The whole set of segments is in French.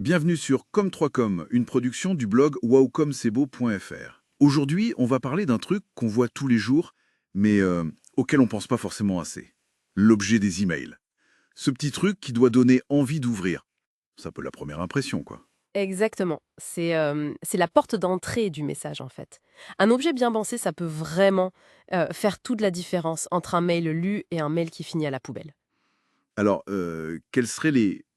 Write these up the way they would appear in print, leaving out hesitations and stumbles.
Bienvenue sur Comme3Com, une production du blog wowcomcebo.fr. Aujourd'hui, on va parler d'un truc qu'on voit tous les jours, mais auquel on pense pas forcément assez. L'objet des emails. Ce petit truc qui doit donner envie d'ouvrir. Ça peut la première impression, quoi. Exactement. C'est la porte d'entrée du message, en fait. Un objet bien pensé, ça peut vraiment faire toute la différence entre un mail lu et un mail qui finit à la poubelle. Alors, quels seraient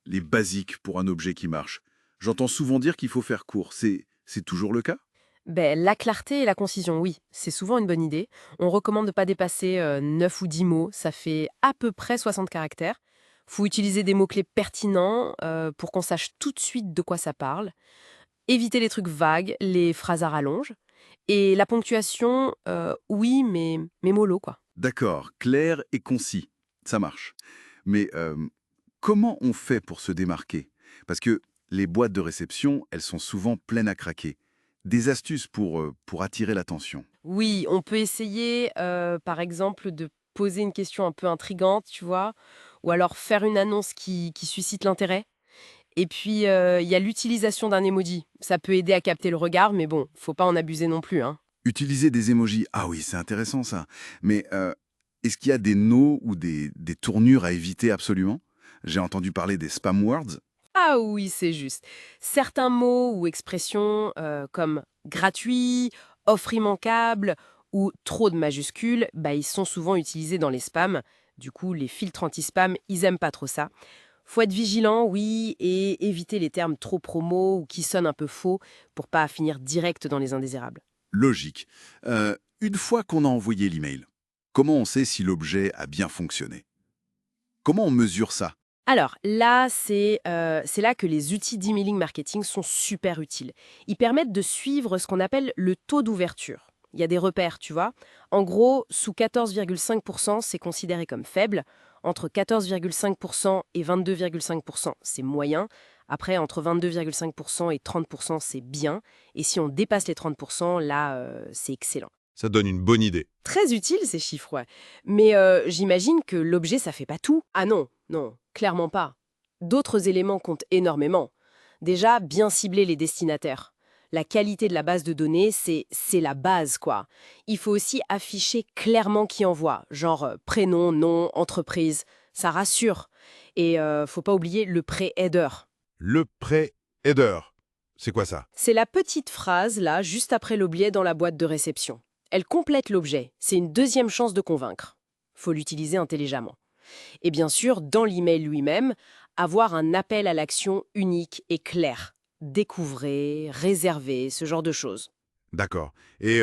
les basiques pour un objet qui marche? J'entends souvent dire qu'il faut faire court. C'est toujours le cas? Ben, la clarté et la concision, oui, c'est souvent une bonne idée. On recommande de ne pas dépasser 9 ou 10 mots, ça fait à peu près 60 caractères. Faut utiliser des mots-clés pertinents pour qu'on sache tout de suite de quoi ça parle. Éviter les trucs vagues, les phrases à rallonge. Et la ponctuation, oui, mais mollo, quoi. D'accord, clair et concis. Ça marche. Mais comment on fait pour se démarquer? Parce que les boîtes de réception, elles sont souvent pleines à craquer. Des astuces pour attirer l'attention. Oui, on peut essayer, par exemple, de poser une question un peu intrigante, tu vois? Ou alors faire une annonce qui suscite l'intérêt. Et puis, il y a l'utilisation d'un emoji. Ça peut aider à capter le regard, mais bon, faut pas en abuser non plus, hein. Utiliser des emojis, ah oui, c'est intéressant ça. Mais est-ce qu'il y a des noms ou des tournures à éviter absolument? J'ai entendu parler des spam words. Ah oui, c'est juste. Certains mots ou expressions, comme gratuit, offre immanquable ou trop de majuscules, bah, ils sont souvent utilisés dans les spams. Du coup, les filtres anti-spam, ils aiment pas trop ça. Faut être vigilant, oui, et éviter les termes trop promo ou qui sonnent un peu faux pour pas finir direct dans les indésirables. Logique. Une fois qu'on a envoyé l'email, comment on sait si l'objet a bien fonctionné? Comment on mesure ça? Alors là, c'est là que les outils d'emailing marketing sont super utiles. Ils permettent de suivre ce qu'on appelle le taux d'ouverture. Il y a des repères, tu vois. En gros, sous 14,5%, c'est considéré comme faible. Entre 14,5% et 22,5%, c'est moyen. Après, entre 22,5% et 30%, c'est bien. Et si on dépasse les 30%, là, c'est excellent. Ça donne une bonne idée. Très utile ces chiffres, ouais. Mais j'imagine que l'objet, ça fait pas tout. Ah non, non, clairement pas. D'autres éléments comptent énormément. Déjà, bien cibler les destinataires. La qualité de la base de données, c'est la base, quoi. Il faut aussi afficher clairement qui envoie, genre prénom, nom, entreprise. Ça rassure. Et faut pas oublier le pré-header. Le pré-header. C'est quoi ça? C'est la petite phrase, là, juste après l'objet dans la boîte de réception. Elle complète l'objet. C'est une deuxième chance de convaincre. Faut l'utiliser intelligemment. Et bien sûr, dans l'email lui-même, avoir un appel à l'action unique et clair. Découvrez, réservez, ce genre de choses. D'accord. Et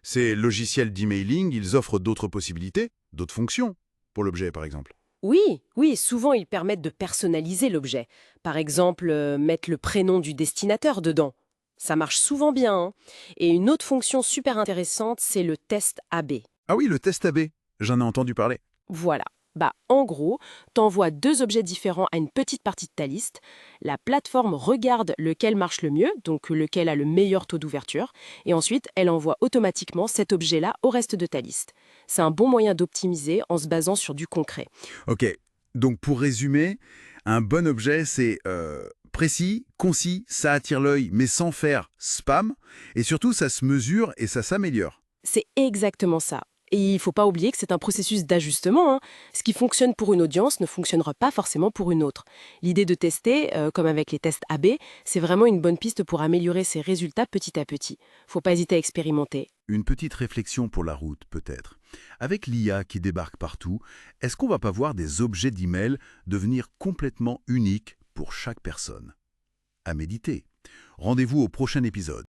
ces logiciels d'emailing, ils offrent d'autres possibilités, d'autres fonctions, pour l'objet par exemple. Oui, oui, souvent ils permettent de personnaliser l'objet. Par exemple, mettre le prénom du destinataire dedans. Ça marche souvent bien, hein. Et une autre fonction super intéressante, c'est le test AB. Ah oui, le test AB. J'en ai entendu parler. Voilà. Bah, en gros, t'envoies deux objets différents à une petite partie de ta liste. La plateforme regarde lequel marche le mieux, donc lequel a le meilleur taux d'ouverture, et ensuite elle envoie automatiquement cet objet-là au reste de ta liste. C'est un bon moyen d'optimiser en se basant sur du concret. Ok, donc pour résumer, un bon objet, c'est précis, concis, ça attire l'œil, mais sans faire spam, et surtout ça se mesure et ça s'améliore. C'est exactement ça. Et il ne faut pas oublier que c'est un processus d'ajustement, hein. Ce qui fonctionne pour une audience ne fonctionnera pas forcément pour une autre. L'idée de tester, comme avec les tests AB, c'est vraiment une bonne piste pour améliorer ses résultats petit à petit. Faut pas hésiter à expérimenter. Une petite réflexion pour la route, peut-être. Avec l'IA qui débarque partout, est-ce qu'on va pas voir des objets d'email devenir complètement uniques pour chaque personne? À méditer. Rendez-vous au prochain épisode.